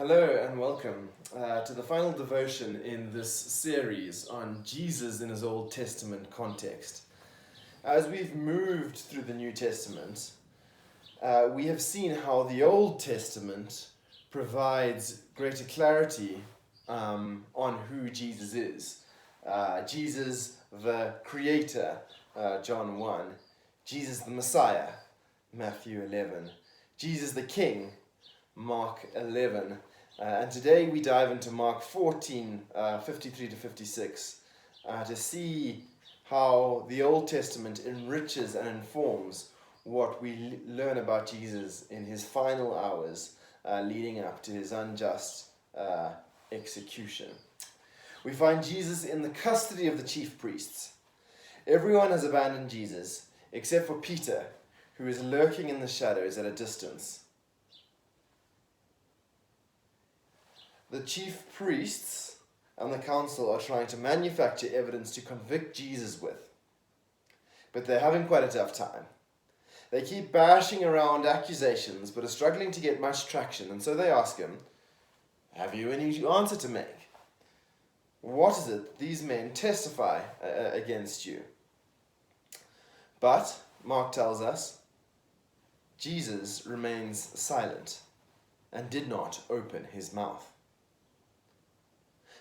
Hello and welcome to the final devotion in this series on Jesus in his Old Testament context. As we've moved through the New Testament, we have seen how the Old Testament provides greater clarity on who Jesus is. Jesus the Creator, John 1. Jesus the Messiah, Matthew 11. Jesus the King, Mark 11. And today we dive into Mark 14, 53 to 56, to see how the Old Testament enriches and informs what we learn about Jesus in his final hours leading up to his unjust execution. We find Jesus in the custody of the chief priests. Everyone has abandoned Jesus except for Peter, who is lurking in the shadows at a distance. The chief priests and the council are trying to manufacture evidence to convict Jesus with. But they're having quite a tough time. They keep bashing around accusations, but are struggling to get much traction, and so they ask him, "Have you any answer to make? What is it these men testify against you?" But, Mark tells us, Jesus remains silent and did not open his mouth.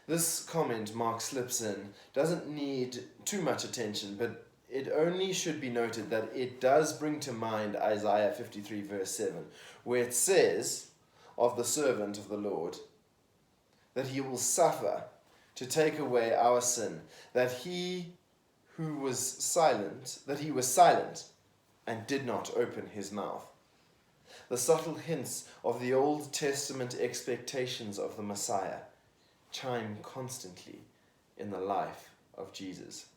This comment Mark slips in doesn't need too much attention, but it only should be noted that it does bring to mind Isaiah 53 verse 7, where it says of the servant of the Lord that he will suffer to take away our sin, that he was silent and did not open his mouth. The subtle hints of the Old Testament expectations of the Messiah chime constantly in the life of Jesus.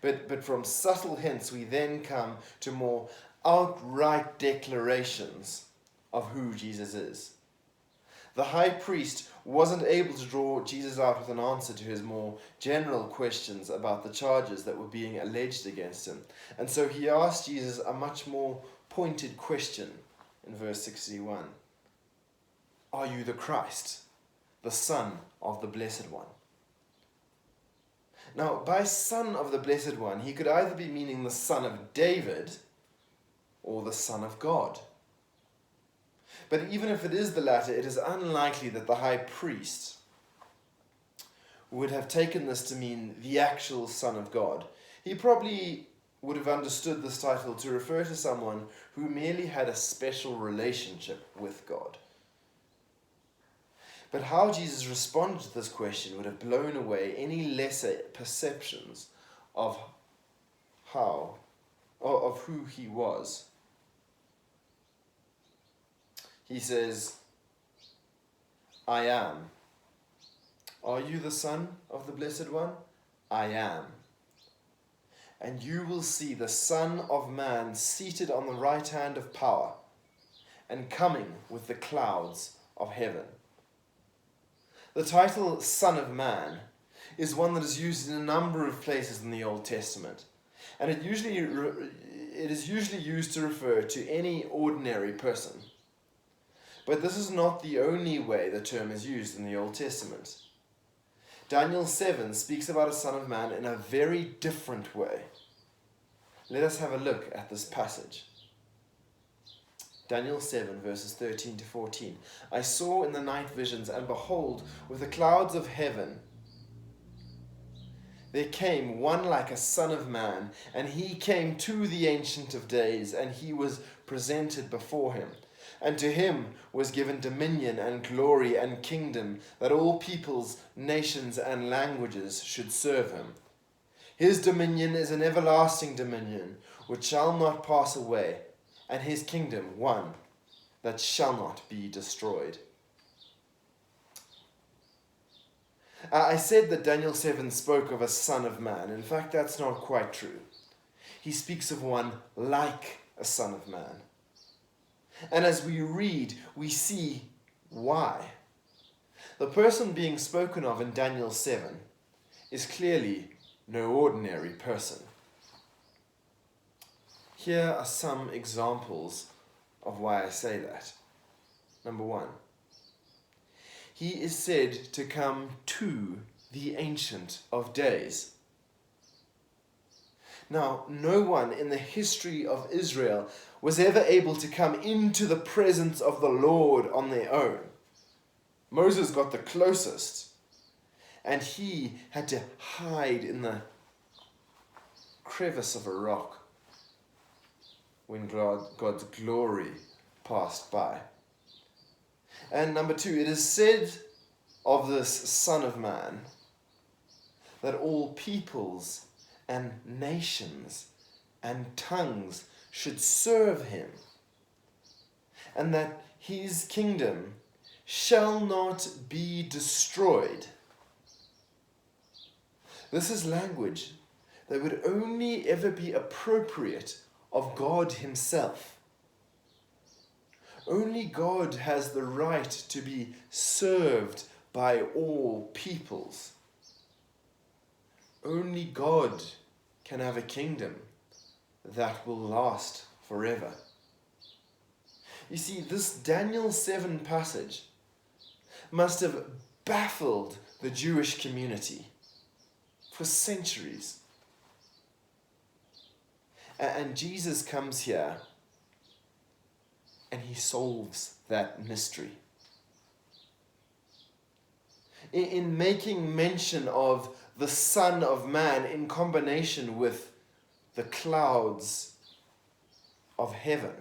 But from subtle hints we then come to more outright declarations of who Jesus is. The high priest wasn't able to draw Jesus out with an answer to his more general questions about the charges that were being alleged against him. And so he asked Jesus a much more pointed question in verse 61. Are you the Christ, the Son of the Blessed One? Now, by Son of the Blessed One, he could either be meaning the Son of David or the Son of God. But even if it is the latter, it is unlikely that the high priest would have taken this to mean the actual Son of God. He probably would have understood this title to refer to someone who merely had a special relationship with God. But how Jesus responded to this question would have blown away any lesser perceptions of who he was. He says, I am. Are you the Son of the Blessed One? I am. And you will see the Son of Man seated on the right hand of power and coming with the clouds of heaven. The title Son of Man is one that is used in a number of places in the Old Testament, and it is usually used to refer to any ordinary person. But this is not the only way the term is used in the Old Testament. Daniel 7 speaks about a Son of Man in a very different way. Let us have a look at this passage. Daniel 7 verses 13 to 14. I saw in the night visions, and behold, with the clouds of heaven, there came one like a Son of Man, and he came to the Ancient of Days, and he was presented before him. And to him was given dominion and glory and kingdom, that all peoples, nations, and languages should serve him. His dominion is an everlasting dominion, which shall not pass away, and his kingdom one that shall not be destroyed. I said that Daniel 7 spoke of a Son of Man. In fact, that's not quite true. He speaks of one like a Son of Man. And as we read, we see why. The person being spoken of in Daniel 7 is clearly no ordinary person. Here are some examples of why I say that. Number one, he is said to come to the Ancient of Days. Now, no one in the history of Israel was ever able to come into the presence of the Lord on their own. Moses got the closest, and he had to hide in the crevice of a rock when God's glory passed by. And number two, it is said of this Son of Man that all peoples and nations and tongues should serve him, and that his kingdom shall not be destroyed. This is language that would only ever be appropriate of God himself. Only God has the right to be served by all peoples. Only God can have a kingdom that will last forever. You see, this Daniel 7 passage must have baffled the Jewish community for centuries. And Jesus comes here and he solves that mystery. In making mention of the Son of Man in combination with the clouds of heaven,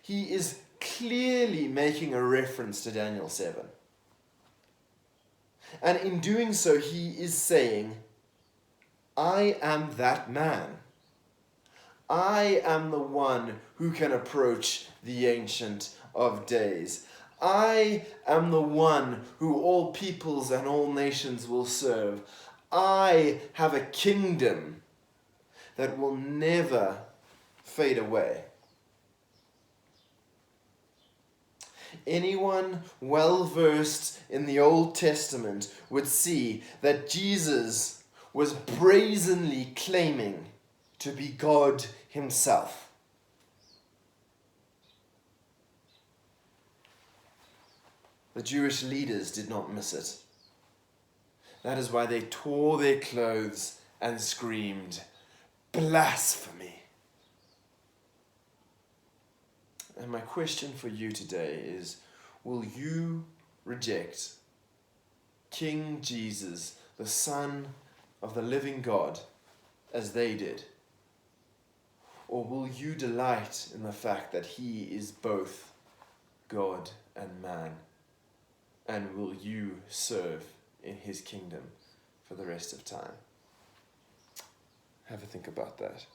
he is clearly making a reference to Daniel 7. And in doing so, he is saying, I am that man. I am the one who can approach the Ancient of Days. I am the one who all peoples and all nations will serve. I have a kingdom that will never fade away. Anyone well versed in the Old Testament would see that Jesus was brazenly claiming to be God himself. The Jewish leaders did not miss it. That is why they tore their clothes and screamed, "Blasphemy!" And my question for you today is, will you reject King Jesus, the Son of the living God, as they did? Or will you delight in the fact that he is both God and man? And will you serve in his kingdom for the rest of time? Have a think about that.